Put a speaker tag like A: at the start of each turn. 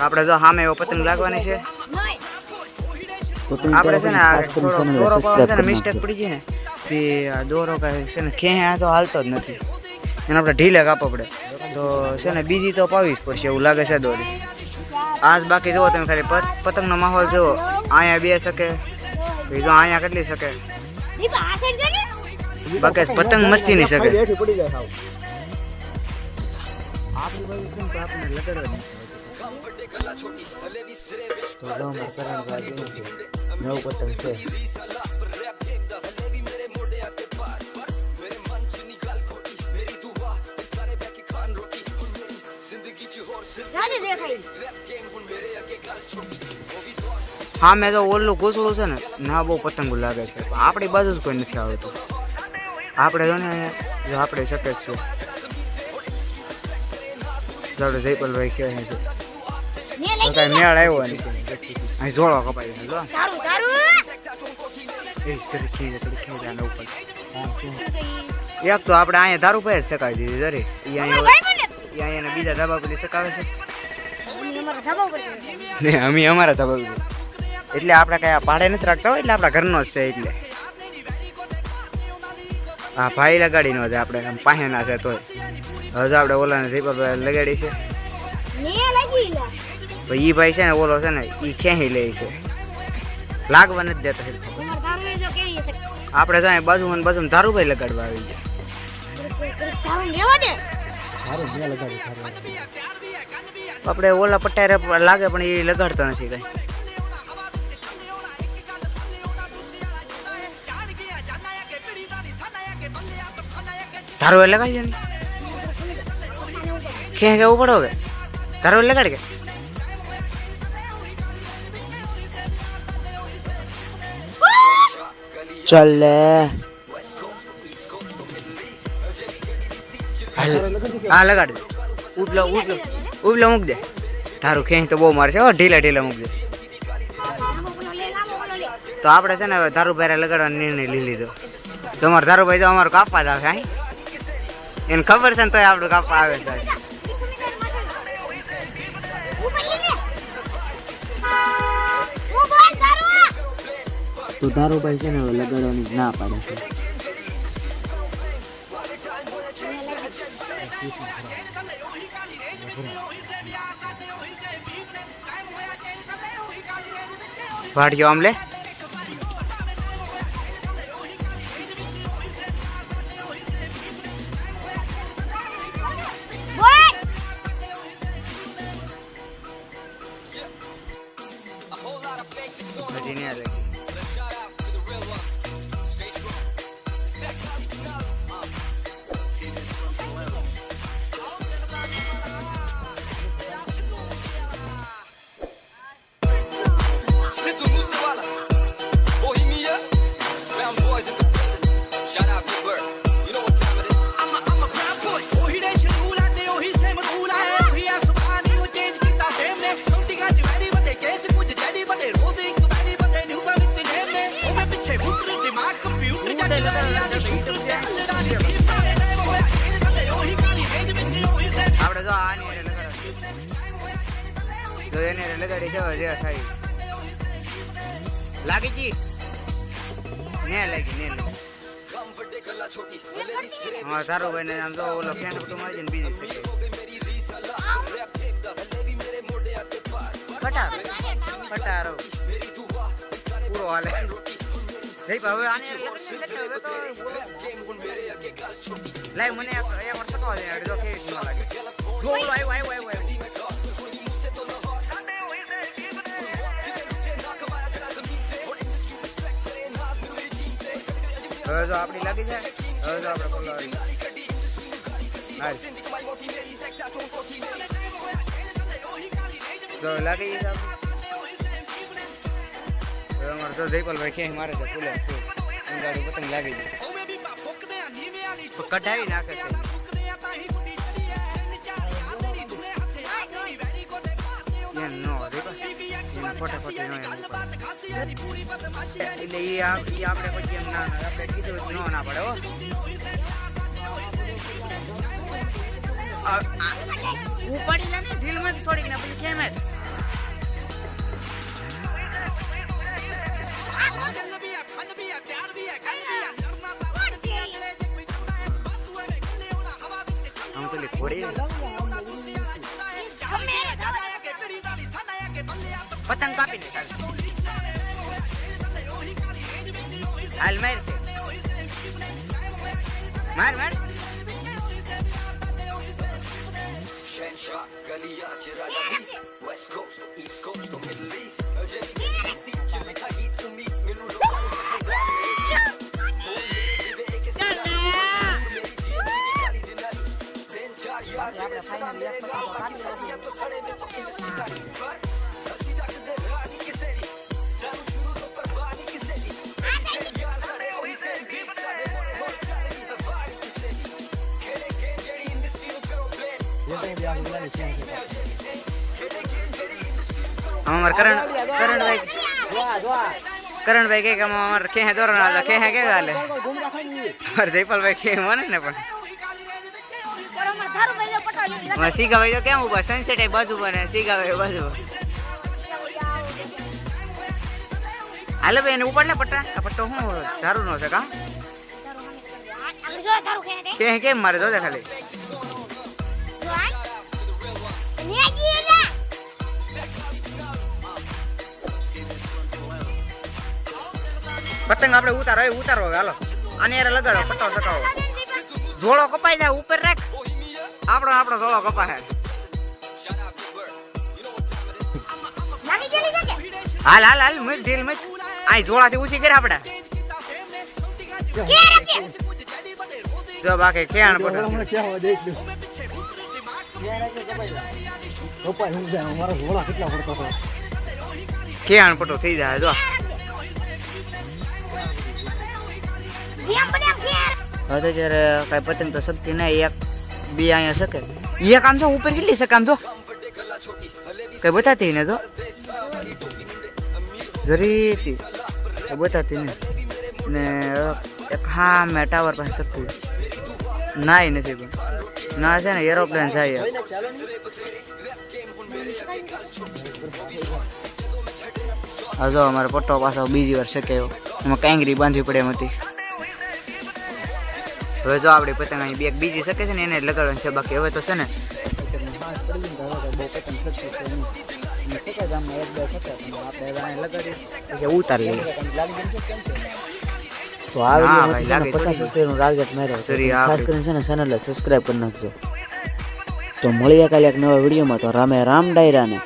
A: આપણે જો સામે એવો પતંગ લાગવાની છે. આપણે છે ને દોરો પાડવાનો છે ને મિસ્ટેક પડી ગઈ ને તે દોરો કાંઈ છે ને ખેંચા તો હાલતો જ નથી, એને આપણે ઢીલે કાપવા પડે. તો છે ને બીજી તો પાવી જ પડશે એવું લાગે છે દોરી. આજ બાકી જુઓ તમે ખાલી પતંગનો માહોલ જુઓ. અહીંયા બે શકે, બીજો અહીંયા કેટલી શકે, બાકી પતંગ મસ્તી નહીં શકે. નવ પતંગ છે. હા મેં તો ઓલું ઘૂસડું છે ને ના બહુ પતંગો લાગે છે. આપણી બાજુ જ કોઈ નથી આવતું. આપણે જો ને જો આપણે શકે છે આપણે જયપાલભાઈ કહે છે કઈ મેળ આવ્યો નહીં. અહીં જોડો કપાઈ એક તો આપણે અહીંયા દારૂ પર જ શકાવી દીધી દરે અહીંયા બીજા ધાબા પર શકાવે છે ને અમે અમારા ધાબા પર. એટલે આપણે કઈ ભાડે નથી રાખતા હોય, એટલે આપણા ઘરનો જ છે. એટલે હા ભાઈ લગાડી નો આપણે પાસે ના છે તોય હજુ આપણે ઓલાને જયપાલભાઈ લગાડી છે. તો ઈ ભાઈ છે ને ઓલો છે ને ઈ ખેંચી લે છે, લાગવા નથી દેતા. આપણે જાય બાજુમાં ધારુભાઈ લગાડવા આવી જાય. આપણે ઓલા પટ્ટારે લાગે પણ એ લગાડતો નથી કઈ. ધારો લગાડી ને ક્યાં કેવું પડો કે ધારો લગાડી કે ચાલ હા લગાડી દે. ઉપલા મૂક દે. ધારું ખેંચ તો બહુ મારે છે. ઢીલા મૂક દે. તો આપણે છે ને હવે ધારુભાઈ લગાડવાનો નિર્ણય લઈ લીધો. તમારે ધારુભાઈ તો અમારું કાપવા જ આવે. એને ખબર છે ને તોય આપણું કાપવા આવે છે. તો ધારુભાઈ છે ને લગાડવાની ના પાડે છે. વાડ્યો આમ લે. હજી નહીં આવે. આપણે જો આની લગાડી જો એને લગાડી જવા જે થાય લાગી જી ને લાગી હા સારું ભાઈ ને આમ તો ઓલો ફેન બધું મારી ને બીજી પટારો પૂરો હાલે. હવે આને લાઈ મને એક વર્ષ તો જો કે લાગે જો ઓલો આવ્યો હવે જો આપણી લાગી જાય. હવે જો આપણે બોલાવી જો લાગી જાય. હવે અમારે તો જયપાલભાઈ ક્યાંય મારે છે ફૂલે ગાડી પતંગ લાગી જાય કઢાઈ નાખે છે. એટલે એ આપણે પછી એમ ના આપણે કીધું ના પડે. ઉપાડી લે ને દિલમાં થોડીક ને પછી કેમ જ આમ પેલી ઘોડી પતંગ કાપી ને હાલ માર માર हमार करण भाई के हमार के है दौरान आला के है के गाले और जयपाल भाई के माने ने पण मैं सीगा भाई तो क्या हुआ सनसेट है बाजू बने सीगा भाई बाजू आले भाई ने ऊपर ले पट्टा पट्टो हूं दारू नो से का जो दारू के मारे दो दे खाली पतंग આપણે ઉતારો હાલો આને યાર લગાડો પટ્ટો સકાવો જોળો કપાઈ જાય ઉપર રાખ આપણો જોળો કપાય હાલ મત ઢીલ મત આઈ જોળાથી ઊંચી કરે આપણે જો બાકી કેણ પટો કેણ પટો થઈ જાય જો હવે તો જ્યારે કાંઈ પતંગ તો શકતી નહીં એક બે અહીંયા શકે એક આમ જો ઉપર કેટલી શકે આમ જો કઈ બતાતી ને જો જરીથી બતાતી ને ને એક હા મેં ટાવર પાસે શકતી નાય નથી પણ ના છે ને એરોપ્લેન જાય હા જો અમારે પટ્ટો પાછો બીજી વાર શકે એમાં કાંગરી બાંધવી પડે એમ હતી હવે જો આપણી પતંગ અહીં બે બીજી શકે છે ને એને લગાડવાની છે બાકી હવે તો છે ને ઉતાર લઈએ તો આ વિડીયો 50 સબસ્ક્રાઇબરનું ટાર્ગેટ માર્યો છે ખાસ કરીને છે ને ચેનલને સબસ્ક્રાઇબ કરી નાખજો તો મળીએ કાલે એક નવા વિડીયોમાં તો રામે રામ ડાયરાને